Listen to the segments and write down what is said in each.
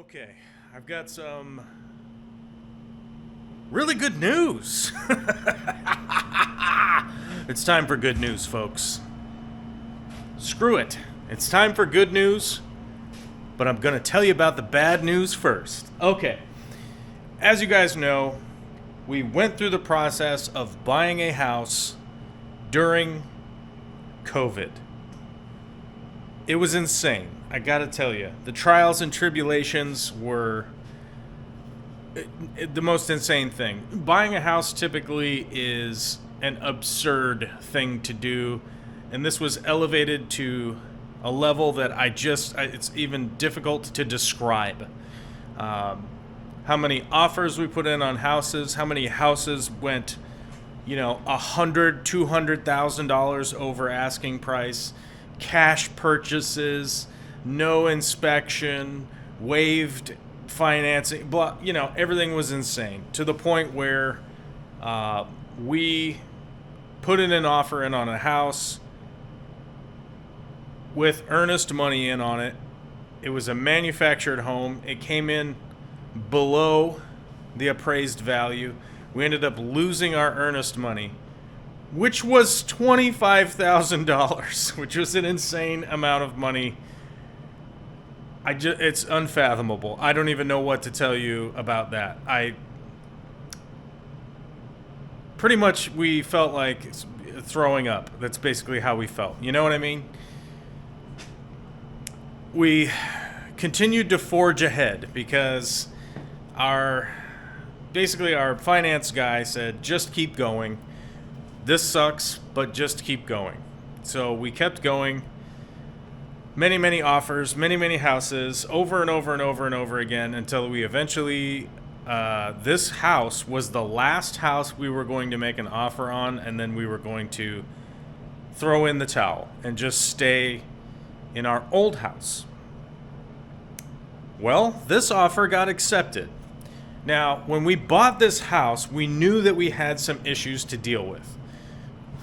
Okay, I've got some really good news. It's time for good news, folks. Screw it. It's time for good news, but I'm going to tell you about the bad news first. Okay, as you guys know, we went through the process of buying a house during COVID. It was insane. I gotta tell you, the trials and tribulations were the most insane thing. Buying a house typically is an absurd thing to do, and this was elevated to a level that it's even difficult to describe. How many offers we put in on houses, how many houses went, $200,000 over asking price, cash purchases, no inspection, waived financing, blah, everything was insane to the point where we put in an offer in on a house with earnest money in on it. It was a manufactured home. It came in below the appraised value. We ended up losing our earnest money, which was $25,000, which was an insane amount of money. It's unfathomable. I don't even know what to tell you about that. Pretty much we felt like throwing up. That's basically how we felt. You know what I mean? We continued to forge ahead because our finance guy said, just keep going. This sucks, but just keep going. So we kept going. Many, many offers, many, many houses, over and over and over and over again until we eventually, this house was the last house we were going to make an offer on, and then we were going to throw in the towel and just stay in our old house. Well, this offer got accepted. Now, when we bought this house, we knew that we had some issues to deal with.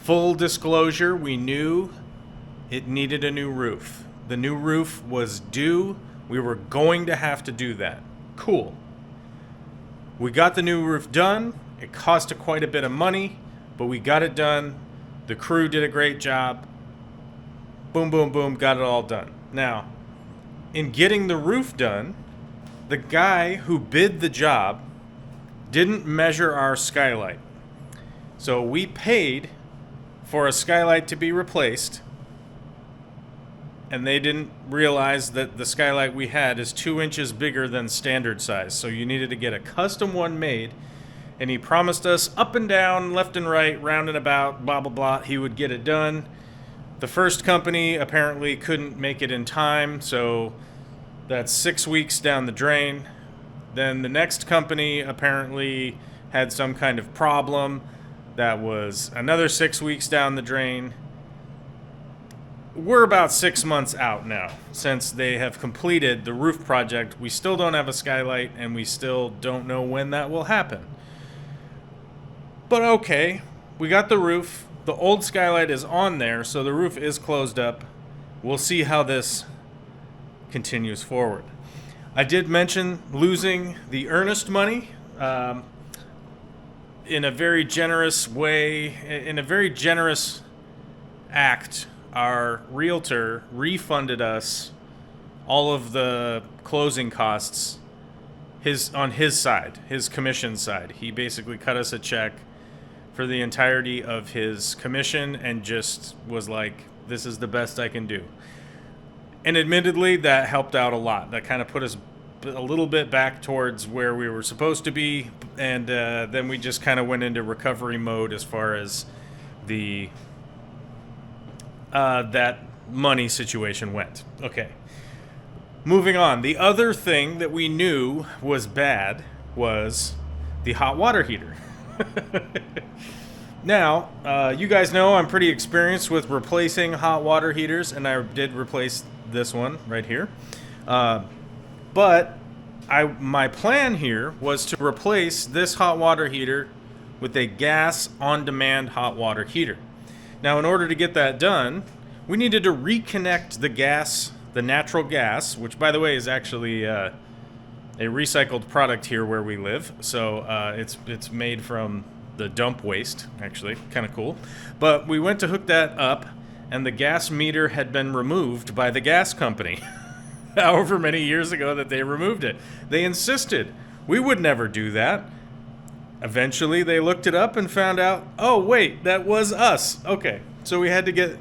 Full disclosure, we knew it needed a new roof. The new roof was due. We were going to have to do that. Cool. We got the new roof done. It cost quite a bit of money, but we got it done. The crew did a great job. Boom, boom, boom, got it all done. Now, in getting the roof done, the guy who bid the job didn't measure our skylight. So we paid for a skylight to be replaced, and they didn't realize that the skylight we had is 2 inches bigger than standard size. So you needed to get a custom one made, and he promised us up and down, left and right, round and about, blah, blah, blah. He would get it done. The first company apparently couldn't make it in time, so that's 6 weeks down the drain. Then the next company apparently had some kind of problem. That was another 6 weeks down the drain. We're about 6 months out now since they have completed the roof project. We still don't have a skylight, and we still don't know when that will happen. But okay, we got the roof. The old skylight is on there, so the roof is closed up. We'll see how this continues forward. I did mention losing the earnest money in a very generous way, in a very generous act. Our realtor refunded us all of the closing costs on his side, his commission side. He basically cut us a check for the entirety of his commission and just was like, this is the best I can do. And admittedly, that helped out a lot. That kind of put us a little bit back towards where we were supposed to be, and then we just kind of went into recovery mode as far as the that money situation went. Okay. Moving on. The other thing that we knew was bad was the hot water heater. Now, you guys know I'm pretty experienced with replacing hot water heaters, and I did replace this one right here. But my plan here was to replace this hot water heater with a gas on-demand hot water heater. Now, in order to get that done, we needed to reconnect the natural gas, which, by the way, is actually a recycled product here where we live. So it's made from the dump waste, actually, kind of cool. But we went to hook that up, and the gas meter had been removed by the gas company. However many years ago that they removed it. They insisted. We would never do that. Eventually, they looked it up and found out, oh, wait, that was us. Okay, so we had to get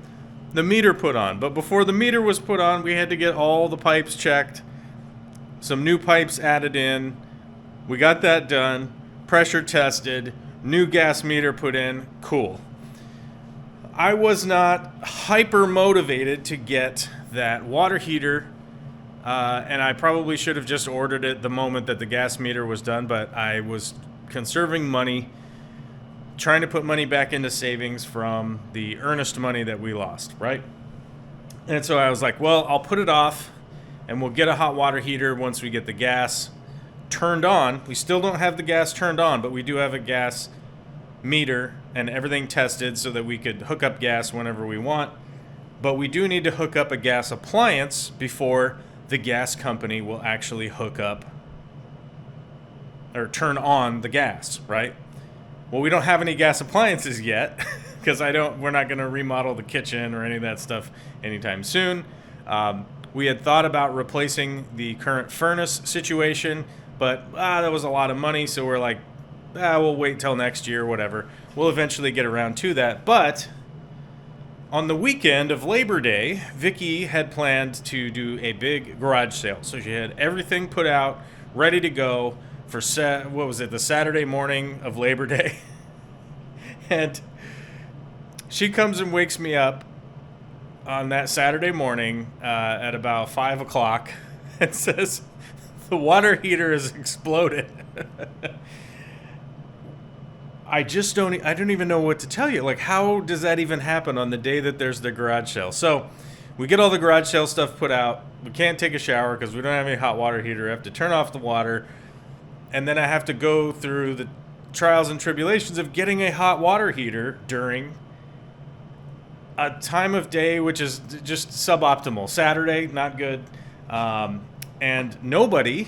the meter put on. But before the meter was put on, we had to get all the pipes checked, some new pipes added in. We got that done, pressure tested, new gas meter put in. Cool. I was not hyper motivated to get that water heater, and I probably should have just ordered it the moment that the gas meter was done, but I was conserving money, trying to put money back into savings from the earnest money that we lost, right? And so I was like, well, I'll put it off, and we'll get a hot water heater once we get the gas turned on. We still don't have the gas turned on, but we do have a gas meter and everything tested so that we could hook up gas whenever we want. But we do need to hook up a gas appliance before the gas company will actually hook up or turn on the gas, right? Well, we don't have any gas appliances yet because we're not going to remodel the kitchen or any of that stuff anytime soon. We had thought about replacing the current furnace situation, but that was a lot of money, so we're like, we'll wait till next year, whatever. We'll eventually get around to that. But on the weekend of Labor Day, Vicky had planned to do a big garage sale. So she had everything put out, ready to go for, the Saturday morning of Labor Day. And she comes and wakes me up on that Saturday morning at about 5 o'clock and says, the water heater has exploded. I don't even know what to tell you. Like, how does that even happen on the day that there's the garage sale? So we get all the garage sale stuff put out. We can't take a shower because we don't have any hot water heater. I have to turn off the water. And then I have to go through the trials and tribulations of getting a hot water heater during a time of day which is just suboptimal. Saturday, not good. And nobody,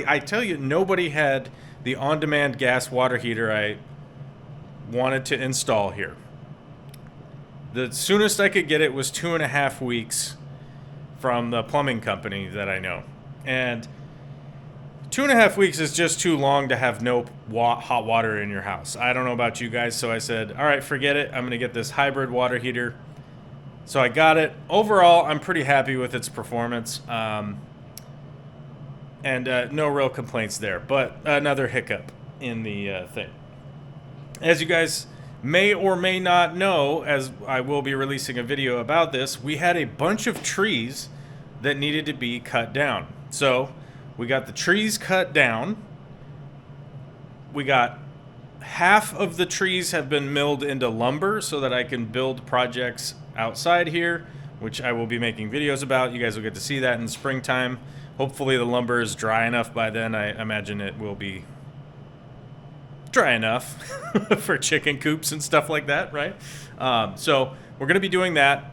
I tell you, nobody had the on-demand gas water heater I wanted to install here. The soonest I could get it was 2.5 weeks from the plumbing company that I know. And 2.5 weeks is just too long to have no hot water in your house. I don't know about you guys, so I said, all right, forget it. I'm going to get this hybrid water heater. So I got it. Overall, I'm pretty happy with its performance. And no real complaints there, but another hiccup in the thing. As you guys may or may not know, as I will be releasing a video about this, we had a bunch of trees that needed to be cut down. So we got the trees cut down. We got half of the trees have been milled into lumber so that I can build projects outside here, which I will be making videos about. You guys will get to see that in springtime. Hopefully the lumber is dry enough by then. I imagine it will be dry enough for chicken coops and stuff like that, right? So we're going to be doing that,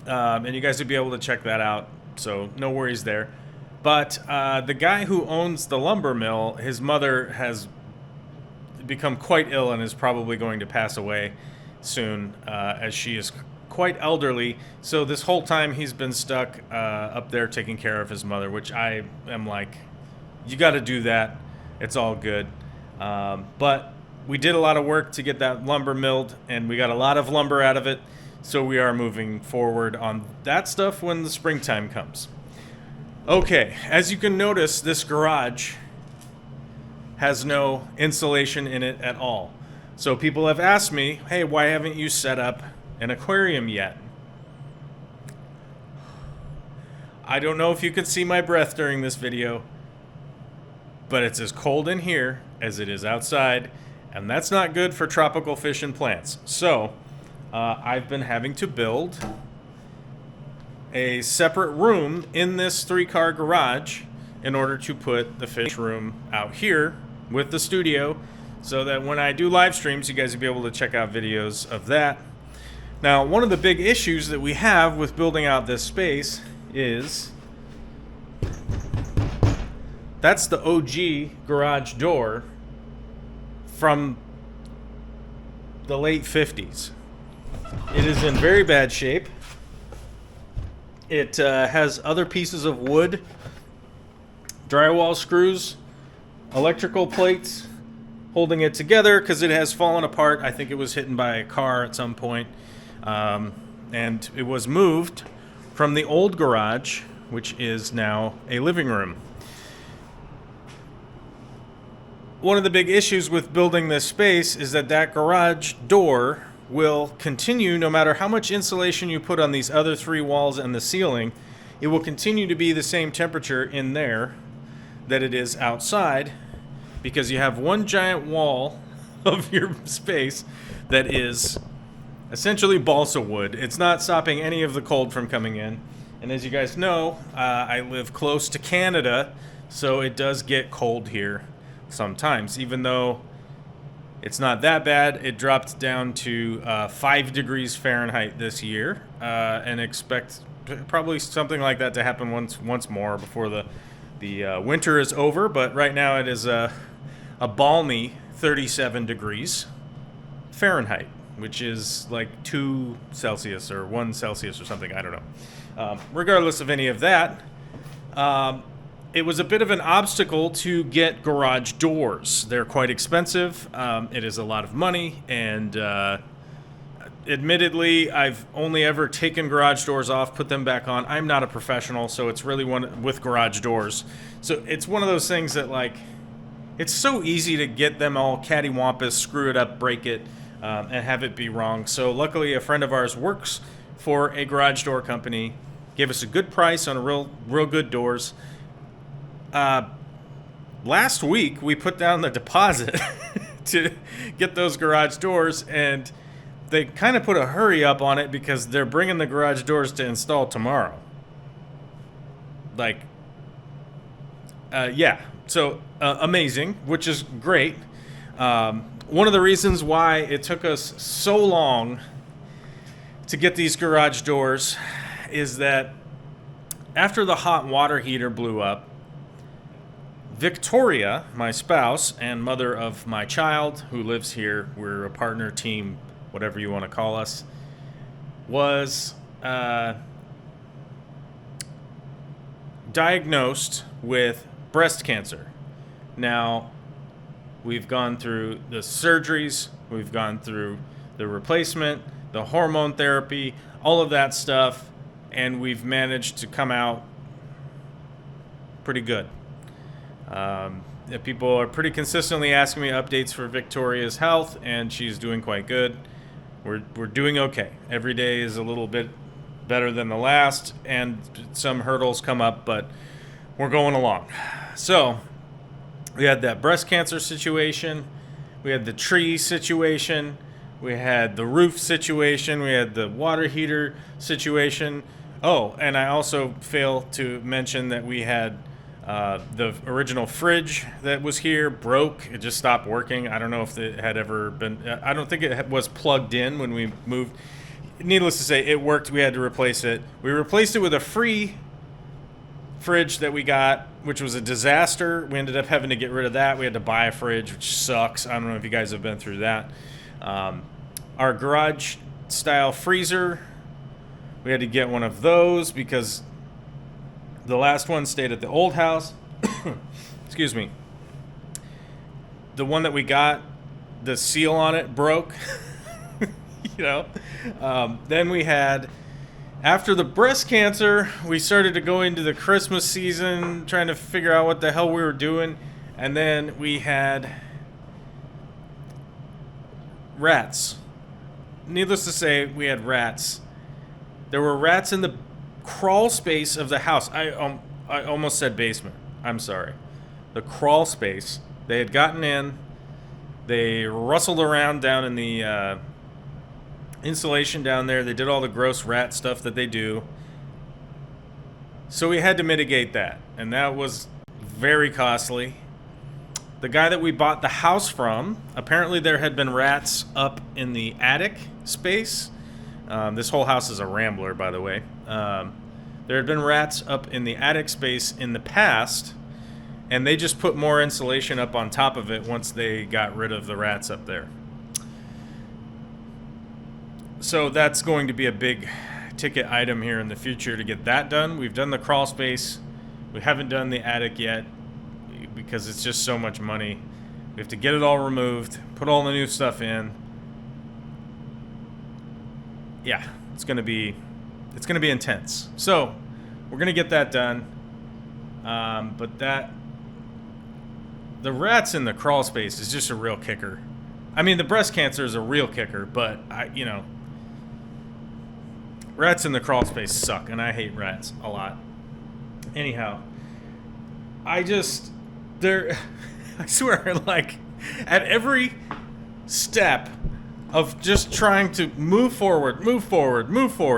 and you guys will be able to check that out, so no worries there. But the guy who owns the lumber mill, his mother has become quite ill and is probably going to pass away soon, as she is quite elderly. So this whole time he's been stuck up there taking care of his mother, which I am like, you got to do that. It's all good. But we did a lot of work to get that lumber milled, and we got a lot of lumber out of it. So we are moving forward on that stuff when the springtime comes. Okay, as you can notice, this garage has no insulation in it at all. So people have asked me, hey, why haven't you set up an aquarium yet? I don't know if you can see my breath during this video, but it's as cold in here as it is outside, and that's not good for tropical fish and plants. So I've been having to build a separate room in this 3-car garage in order to put the fish room out here with the studio, so that when I do live streams, you guys will be able to check out videos of that. Now, one of the big issues that we have with building out this space is That's the OG garage door from the late 50s. It is in very bad shape. It has other pieces of wood, drywall screws, electrical plates holding it together because it has fallen apart. I think it was hit by a car at some point. And it was moved from the old garage, which is now a living room. One of the big issues with building this space is that garage door will continue, no matter how much insulation you put on these other three walls and the ceiling, it will continue to be the same temperature in there that it is outside, because you have one giant wall of your space that is essentially balsa wood. It's not stopping any of the cold from coming in. And as you guys know, I live close to Canada, so it does get cold here sometimes. Even though it's not that bad, it dropped down to 5 degrees Fahrenheit this year, and expect probably something like that to happen once more before the winter is over. But right now it is a balmy 37 degrees Fahrenheit, which is like 2 Celsius or 1 Celsius or something. I don't know. Regardless of any of that, it was a bit of an obstacle to get garage doors. They're quite expensive. It is a lot of money, and admittedly, I've only ever taken garage doors off, put them back on. I'm not a professional, so it's really one with garage doors. So it's one of those things that, like, it's so easy to get them all cattywampus, screw it up, break it, and have it be wrong. So luckily, a friend of ours works for a garage door company, gave us a good price on a real good doors. Last week, we put down the deposit to get those garage doors, and they kind of put a hurry up on it because they're bringing the garage doors to install tomorrow. Like, yeah. So, amazing, which is great. One of the reasons why it took us so long to get these garage doors is that after the hot water heater blew up, Victoria, my spouse and mother of my child who lives here, we're a partner team, whatever you want to call us, was diagnosed with breast cancer. Now, we've gone through the surgeries, we've gone through the replacement, the hormone therapy, all of that stuff, and we've managed to come out pretty good. People are pretty consistently asking me updates for Victoria's health, and she's doing quite good. We're doing okay. Every day is a little bit better than the last, and some hurdles come up, but we're going along. So, we had that breast cancer situation, we had the tree situation, we had the roof situation, we had the water heater situation. Oh, and I also failed to mention that we had the original fridge that was here broke. It just stopped working. I don't know if it had ever been... I don't think it was plugged in when we moved. Needless to say, it worked. We had to replace it. We replaced it with a free fridge that we got, which was a disaster. We ended up having to get rid of that. We had to buy a fridge, which sucks. I don't know if you guys have been through that. Our garage-style freezer, we had to get one of those because the last one stayed at the old house. Excuse me. The one that we got, the seal on it broke. Then we had, after the breast cancer, we started to go into the Christmas season, trying to figure out what the hell we were doing. And then we had rats. Needless to say, we had rats. There were rats in the crawl space of the house. I almost said basement. I'm sorry. The crawl space. They had gotten in. They rustled around down in the insulation down there. They did all the gross rat stuff that they do. So we had to mitigate that. And that was very costly. The guy that we bought the house from, apparently there had been rats up in the attic space. This whole house is a rambler, by the way. There had been rats up in the attic space in the past, and they just put more insulation up on top of it once they got rid of the rats up there. So that's going to be a big ticket item here in the future to get that done. We've done the crawl space. We haven't done the attic yet because it's just so much money. We have to get it all removed, put all the new stuff in. Yeah, it's gonna be intense. So we're gonna get that done. But the rats in the crawl space is just a real kicker. I mean, the breast cancer is a real kicker, but rats in the crawl space suck, and I hate rats a lot. Anyhow, I swear, like, at every step of just trying to move forward,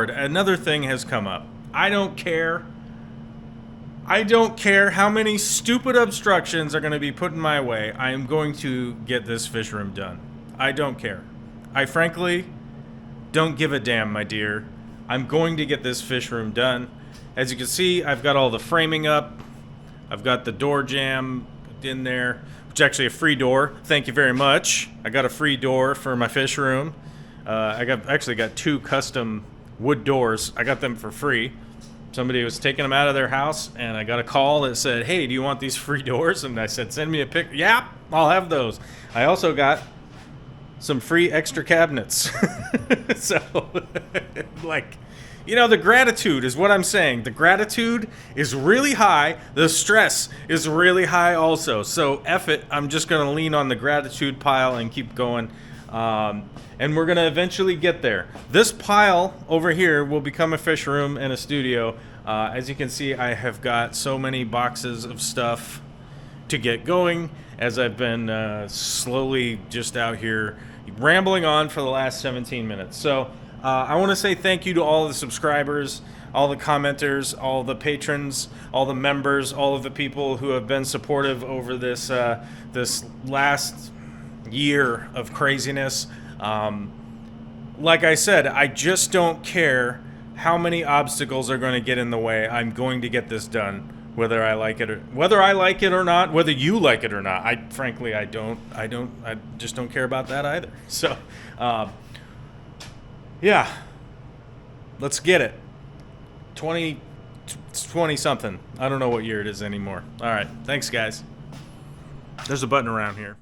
another thing has come up. I don't care how many stupid obstructions are going to be put in my way. I am going to get this fish room done. I don't care. I frankly don't give a damn, my dear. I'm going to get this fish room done. As you can see, I've got all the framing up. I've got the door jamb in there, which is actually a free door. Thank you very much. I got a free door for my fish room. I actually got 2 custom wood doors. I got them for free. Somebody was taking them out of their house, and I got a call that said, "Hey, do you want these free doors?" And I said, "Send me a pic." Yeah, I'll have those. I also got some free extra cabinets. So, like, the gratitude is what I'm saying. The gratitude is really high. The stress is really high also. So, F it. I'm just going to lean on the gratitude pile and keep going. And we're going to eventually get there. This pile over here will become a fish room and a studio. As you can see, I have got so many boxes of stuff to get going as I've been slowly just out here rambling on for the last 17 minutes. So I want to say thank you to all the subscribers, all the commenters, all the patrons, all the members, all of the people who have been supportive over this this last year of craziness. Like I said, I just don't care how many obstacles are going to get in the way. I'm going to get this done, whether I like it or not, whether you like it or not. I just don't care about that either. So, yeah, let's get it. 20 something. I don't know what year it is anymore. All right. Thanks, guys. There's a button around here.